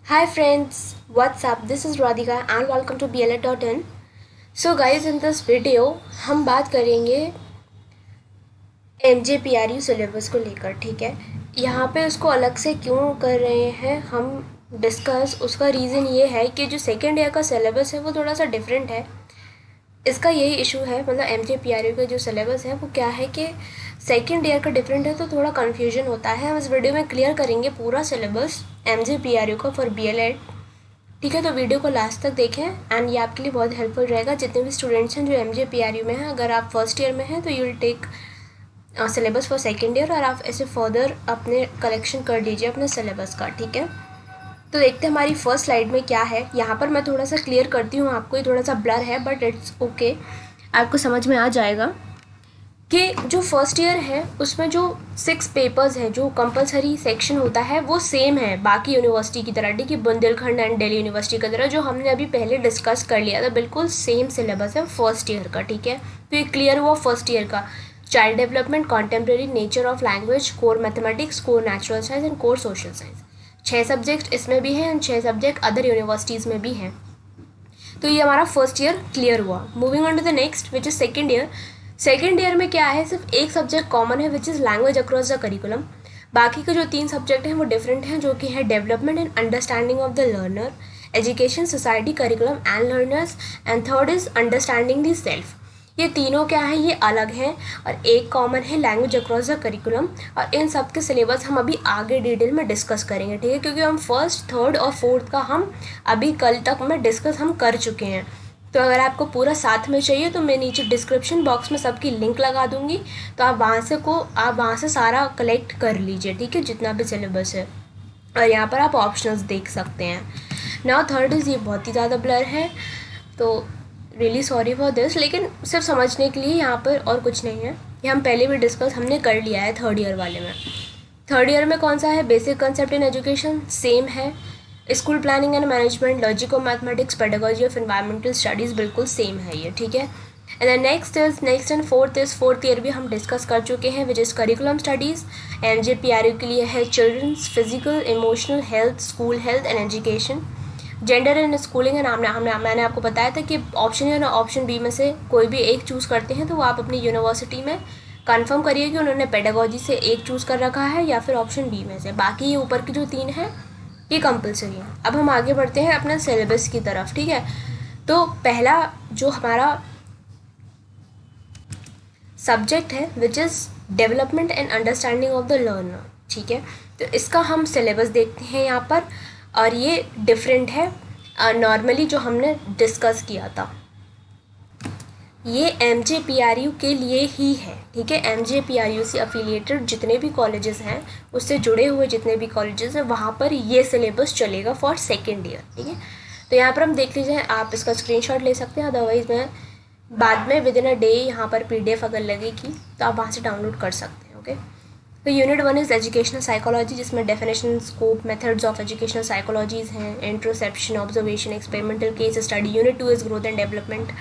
Hi friends, what's up? This is Radhika and welcome to BLA.in. So guys, in this video हम बात करेंगे MJPRU syllabus को लेकर, ठीक है। यहाँ पे उसको अलग से क्यों कर रहे हैं हम डिस्कस, उसका रीज़न ये है कि जो सेकेंड ईयर का सिलेबस है वो थोड़ा सा डिफरेंट है। इसका यही इशू है, मतलब MJPRU का जो सिलेबस है वो क्या है कि सेकेंड ईयर का डिफरेंट है तो थोड़ा कन्फ्यूजन होता है। हम इस वीडियो में क्लियर करेंगे पूरा सिलेबस MJPRU का फॉर BLED, ठीक है। तो वीडियो को लास्ट तक देखें एंड ये आपके लिए बहुत हेल्पफुल रहेगा। जितने भी स्टूडेंट्स हैं जो MJPRU में हैं, अगर आप फर्स्ट ईयर में हैं तो you will take syllabus for second year और आप ऐसे फर्दर अपने कलेक्शन कर लीजिए अपने सिलेबस का, ठीक है। तो देखते हैं हमारी फर्स्ट स्लाइड में क्या है। यहाँ पर मैं थोड़ा सा क्लियर करती हूँ आपको, ये थोड़ा सा ब्लर है बट इट्स ओके, आपको समझ में आ जाएगा कि जो फर्स्ट ईयर है उसमें जो 6 पेपर्स हैं, जो कंपलसरी सेक्शन होता है वो सेम है बाकी यूनिवर्सिटी की तरह, ठीक है। बुंदेलखंड एंड दिल्ली यूनिवर्सिटी की तरह जो हमने अभी पहले डिस्कस कर लिया था, बिल्कुल सेम सिलेबस है फर्स्ट ईयर का, ठीक है। तो ये क्लियर हुआ फर्स्ट ईयर का। Child development, contemporary, nature of language, core mathematics, core natural science and core social science, 6 subject इसमें भी हैं एंड 6 सब्जेक्ट अदर यूनिवर्सिटीज़ में भी हैं। तो ये हमारा फर्स्ट ईयर क्लियर हुआ। Moving on to the next which is second year. Second year में क्या है, सिर्फ एक सब्जेक्ट कॉमन है which is language across the curriculum. बाकी के जो 3 सब्जेक्ट हैं वो डिफरेंट हैं, जो कि है development and understanding of the learner, education, society, curriculum and learners, and third is understanding the self. ये तीनों क्या है, ये अलग हैं और एक कॉमन है लैंग्वेज अक्रॉस द करिकुलम। और इन सब के सिलेबस हम अभी आगे डिटेल में डिस्कस करेंगे, ठीक है, क्योंकि हम फर्स्ट, थर्ड और फोर्थ का हम अभी कल तक में डिस्कस हम कर चुके हैं। तो अगर आपको पूरा साथ में चाहिए तो मैं नीचे डिस्क्रिप्शन बॉक्स में सबकी लिंक लगा दूंगी, तो आप वहाँ से सारा कलेक्ट कर लीजिए, ठीक है, जितना भी सिलेबस है। और यहाँ पर आप ऑप्शंस देख सकते हैं। नाउ थर्ड इज़, ये बहुत ही ज़्यादा ब्लर है तो रियली सॉरी फॉर दिस, लेकिन सिर्फ समझने के लिए, यहाँ पर और कुछ नहीं है। ये हम पहले भी डिस्कस हमने कर लिया है थर्ड ईयर वाले में। थर्ड ईयर में कौन सा है, basic concept in education same है, school planning and management, logic of mathematics, pedagogy of environmental studies, बिल्कुल सेम है ये, ठीक है। And then next and fourth year भी हम डिस्कस कर चुके हैं which is curriculum studies. MJPRU के लिए है children's physical emotional health, school health and education, gender and schooling and मैंने आपको बताया था कि ऑप्शन ए और ऑप्शन बी में से कोई भी एक चूज़ करते हैं तो वो आप अपनी यूनिवर्सिटी में कंफर्म करिए कि उन्होंने पेडागोजी से एक चूज़ कर रखा है या फिर ऑप्शन बी में से। बाकी ये ऊपर की जो 3 हैं ये कंपलसरी है। अब हम आगे बढ़ते हैं अपने सिलेबस की तरफ, ठीक है। तो पहला जो हमारा सब्जेक्ट है which is development and understanding of the learner, ठीक है। तो इसका हम सिलेबस देखते हैं यहाँ पर, और ये डिफरेंट है नॉर्मली जो हमने डिस्कस किया था। ये MJPRU के लिए ही है, ठीक है। MJPRU से अफिलिएटेड जितने भी कॉलेजेस हैं, उससे जुड़े हुए जितने भी कॉलेजेस हैं, वहाँ पर ये सिलेबस चलेगा फॉर सेकेंड ईयर, ठीक है। तो यहाँ पर हम देख लीजिए, आप इसका स्क्रीनशॉट ले सकते हैं, अदरवाइज़ मैं बाद में विद इन अ डे यहाँ पर PDF अगर लगेगी तो आप वहाँ से डाउनलोड कर सकते हैं, ओके। तो यूनिट 1 इज़ एजुकेशनल साइकोलॉजी, जिसमें definition, scope, methods of educational psychologies हैं, introspection, observation, experimental case study. Unit 2 is growth and development,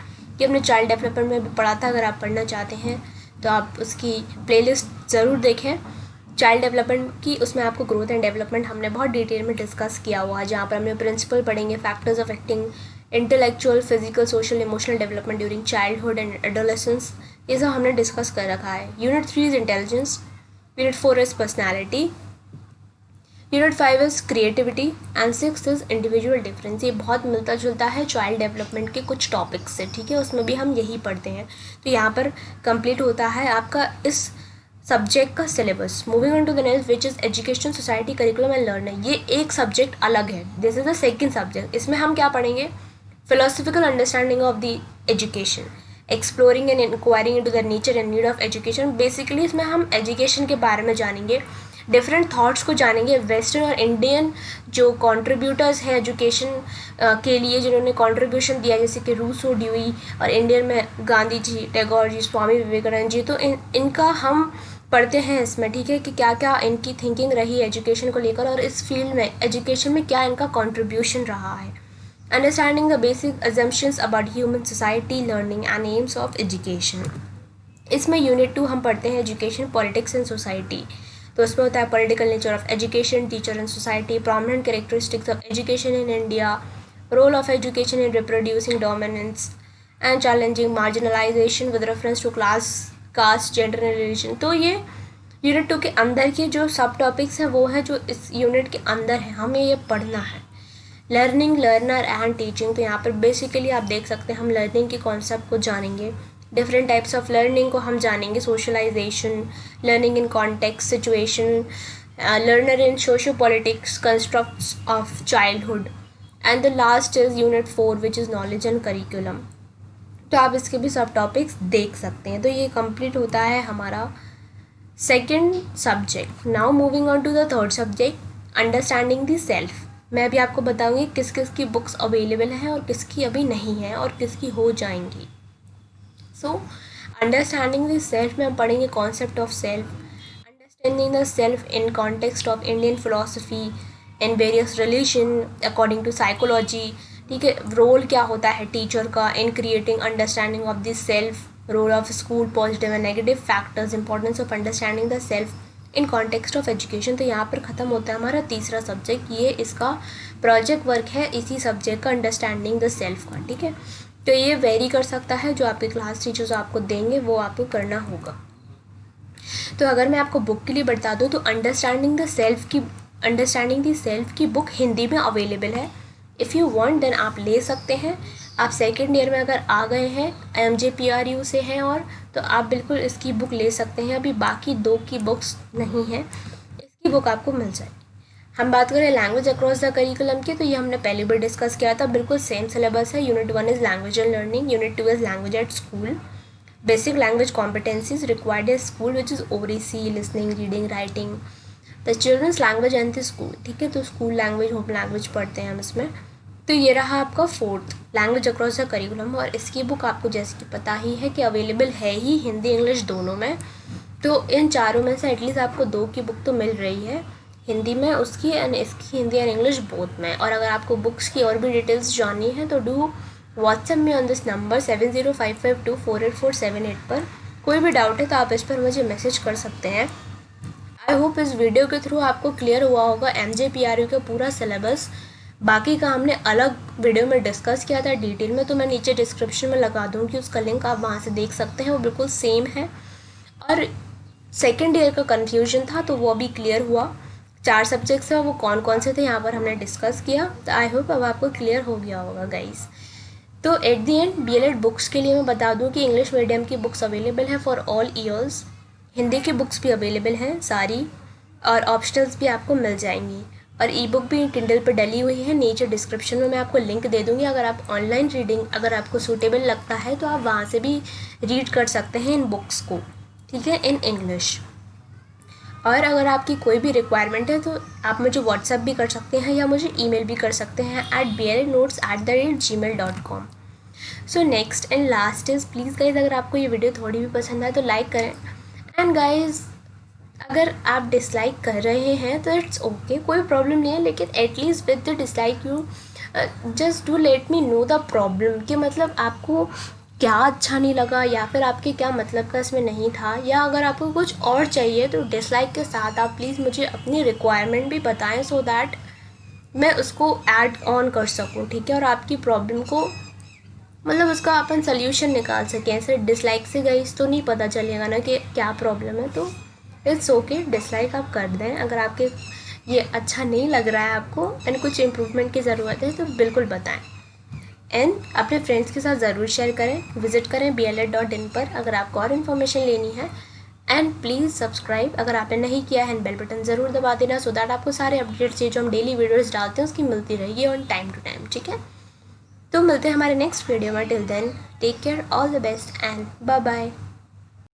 ये हमने चाइल्ड डेवलपमेंट में भी पढ़ा था। अगर आप पढ़ना चाहते हैं तो आप उसकी प्लेलिस्ट ज़रूर देखें चाइल्ड डेवलपमेंट की, उसमें आपको ग्रोथ एंड डेवलपमेंट हमने बहुत डिटेल में डिस्कस किया हुआ है, जहाँ पर हमने प्रिंसिपल पढ़ेंगे, factors affecting intellectual, physical, social, emotional development during childhood and adolescence, ये सब हमने डिस्कस कर रखा है। Unit 3 is intelligence, unit 4 is personality, unit 5 is creativity and 6 is individual difference. ये बहुत मिलता जुलता है चाइल्ड डेवलपमेंट के कुछ टॉपिक्स से, ठीक है, उसमें भी हम यही पढ़ते हैं। तो यहाँ पर कंप्लीट होता है आपका इस सब्जेक्ट का syllabus. Moving on to the next which is education, society, curriculum and learner. ये एक सब्जेक्ट अलग है, this is the second subject. इसमें हम क्या पढ़ेंगे, philosophical understanding of the education, exploring and inquiring into the nature and need of education। Basically इसमें हम एजुकेशन के बारे में जानेंगे, डिफरेंट थाट्स को जानेंगे, वेस्टर्न और इंडियन जो कंट्रीब्यूटर्स हैं एजुकेशन के लिए, जिन्होंने कंट्रीब्यूशन दिया, जैसे कि रूसो, ड्यूई, और इंडियन में गांधी जी, टैगोर जी, स्वामी विवेकानंद जी। तो इनका हम पढ़ते हैं इसमें, ठीक है, कि क्या क्या इनकी थिंकिंग रही एजुकेशन को लेकर और इस फील्ड में एजुकेशन में क्या इनका कंट्रीब्यूशन रहा है। Understanding the basic assumptions about human society, learning and AIIMS of education. इसमें यूनिट 2 हम पढ़ते हैं एजुकेशन, पॉलिटिक्स एंड सोसाइटी। तो उसमें होता है political nature of education, teacher and society, prominent characteristics of education in India, role of education in reproducing dominance and challenging marginalization with reference to class, caste, gender and religion. तो ये unit 2 के अंदर के जो सब topics हैं वो है जो इस यूनिट के अंदर है, हमें ये पढ़ना है। लर्निंग, लर्नर एंड टीचिंग, तो यहाँ पर बेसिकली आप देख सकते हैं हम लर्निंग के कॉन्सेप्ट को जानेंगे, डिफरेंट टाइप्स ऑफ लर्निंग को हम जानेंगे, socialization, learning in context situation, learner in socio politics, constructs of childhood, and the last is unit 4 which is knowledge and curriculum. तो आप इसके भी सब टॉपिक्स देख सकते हैं। तो ये कंप्लीट होता है हमारा second subject. Now moving on to the third subject, understanding the self. मैं भी आपको बताऊंगी किस किस की बुक्स अवेलेबल हैं और किसकी अभी नहीं है और किसकी हो जाएंगी। सो अंडरस्टैंडिंग द सेल्फ में हम पढ़ेंगे concept of self, understanding the self in context of Indian philosophy, in various religion according to psychology. ठीक है, रोल क्या होता है टीचर का in creating understanding of the self, role of school, positive and negative factors, importance of understanding the self in context of education. तो यहाँ पर ख़त्म होता है हमारा तीसरा सब्जेक्ट। ये इसका प्रोजेक्ट वर्क है इसी सब्जेक्ट का, अंडरस्टैंडिंग द सेल्फ का। ठीक है, तो ये वेरी कर सकता है, जो आपके क्लास टीचर्स आपको देंगे वो आपको करना होगा। तो अगर मैं आपको बुक के लिए बता दूँ तो अंडरस्टैंडिंग द सेल्फ की बुक हिंदी में अवेलेबल है। इफ़ यू वांट देन आप ले सकते हैं। आप सेकेंड ईयर में अगर आ गए हैं, MJPRU से हैं और तो आप बिल्कुल इसकी बुक ले सकते हैं। अभी बाकी 2 की बुक्स नहीं हैं, इसकी बुक आपको मिल जाएगी। हम बात करें लैंग्वेज अक्रॉस द करिकुलम की, तो ये हमने पहले भी डिस्कस किया था, बिल्कुल सेम सिलेबस है। Unit 1 is language and learning, unit 2 is language at school, basic language competencies required at school which is ORC, listening, reading, writing, the children's language and the school. ठीक है, तो school language, home language पढ़ते हैं हम इसमें। तो ये रहा आपका fourth, language across the curriculum, और इसकी बुक आपको जैसे कि पता ही है कि अवेलेबल है ही हिंदी इंग्लिश दोनों में। तो इन चारों में से एटलीस्ट आपको 2 की बुक तो मिल रही है, हिंदी में उसकी एंड इसकी, हिंदी एंड इंग्लिश बोथ में। और अगर आपको बुक्स की और भी डिटेल्स जाननी है तो डू व्हाट्सएप में ऑन दिस नंबर 7055248478 पर। कोई भी डाउट है तो आप इस पर मुझे मैसेज कर सकते हैं। आई होप इस वीडियो के थ्रू आपको क्लियर हुआ होगा MJPRU का पूरा सिलेबस। बाकी का हमने अलग वीडियो में डिस्कस किया था डिटेल में, तो मैं नीचे डिस्क्रिप्शन में लगा दूँगी उसका लिंक, आप वहाँ से देख सकते हैं, वो बिल्कुल सेम है। और सेकेंड ईयर का कन्फ्यूजन था तो वो भी क्लियर हुआ। 4 सब्जेक्ट्स हैं, वो कौन कौन से थे यहाँ पर हमने डिस्कस किया। तो आई होप अब आपको क्लियर हो गया होगा गाइस। तो at the and BLED books के लिए मैं बता दूँ कि इंग्लिश मीडियम की बुक्स अवेलेबल है फॉर ऑल ईयर्स, हिंदी की बुक्स भी अवेलेबल हैं सारी, और ऑप्शनल्स भी आपको मिल जाएंगी। और ई-बुक भी किंडल पर डली हुई है, नीचे डिस्क्रिप्शन में मैं आपको लिंक दे दूँगी। अगर आप ऑनलाइन रीडिंग अगर आपको सूटेबल लगता है तो आप वहाँ से भी रीड कर सकते हैं इन बुक्स को, ठीक है, इन इंग्लिश। और अगर आपकी कोई भी रिक्वायरमेंट है तो आप मुझे व्हाट्सएप भी कर सकते हैं या मुझे ईमेल भी कर सकते हैं @blnotes@gmail.com। So next and last is, please guys अगर आपको ये वीडियो थोड़ी भी पसंद आए तो लाइक करें। एंड गाइज अगर आप डिसलाइक कर रहे हैं तो इट्स ओके, कोई प्रॉब्लम नहीं है, लेकिन at least with the dislike you just do let me know the problem, कि मतलब आपको क्या अच्छा नहीं लगा या फिर आपके क्या मतलब का इसमें नहीं था, या अगर आपको कुछ और चाहिए तो डिसलाइक के साथ आप प्लीज़ मुझे अपनी रिक्वायरमेंट भी बताएं, सो दैट मैं उसको ऐड ऑन कर सकूं, ठीक है, और आपकी प्रॉब्लम को मतलब उसका अपन सोल्यूशन निकाल सकें। ऐसे डिसलाइक से गई तो नहीं पता चलेगा ना कि क्या प्रॉब्लम है। तो इट्स ओके, डिसलाइक आप कर दें। अगर आपके ये अच्छा नहीं लग रहा है आपको एंड कुछ इम्प्रूवमेंट की ज़रूरत है तो बिल्कुल बताएं। एंड अपने फ्रेंड्स के साथ ज़रूर शेयर करें, विजिट करें bled.in पर अगर आपको और इन्फॉर्मेशन लेनी है। एंड प्लीज़ सब्सक्राइब अगर आपने नहीं किया है, एंड बेल बटन ज़रूर दबा देना, सो दैट आपको सारे अपडेट्स जो हम डेली वीडियोज़ डालते हैं उसकी मिलती रहेगी ऑन टाइम टू टाइम, ठीक है। तो मिलते हैं हमारे नेक्स्ट वीडियो में। Till then take care, all the best and bye bye.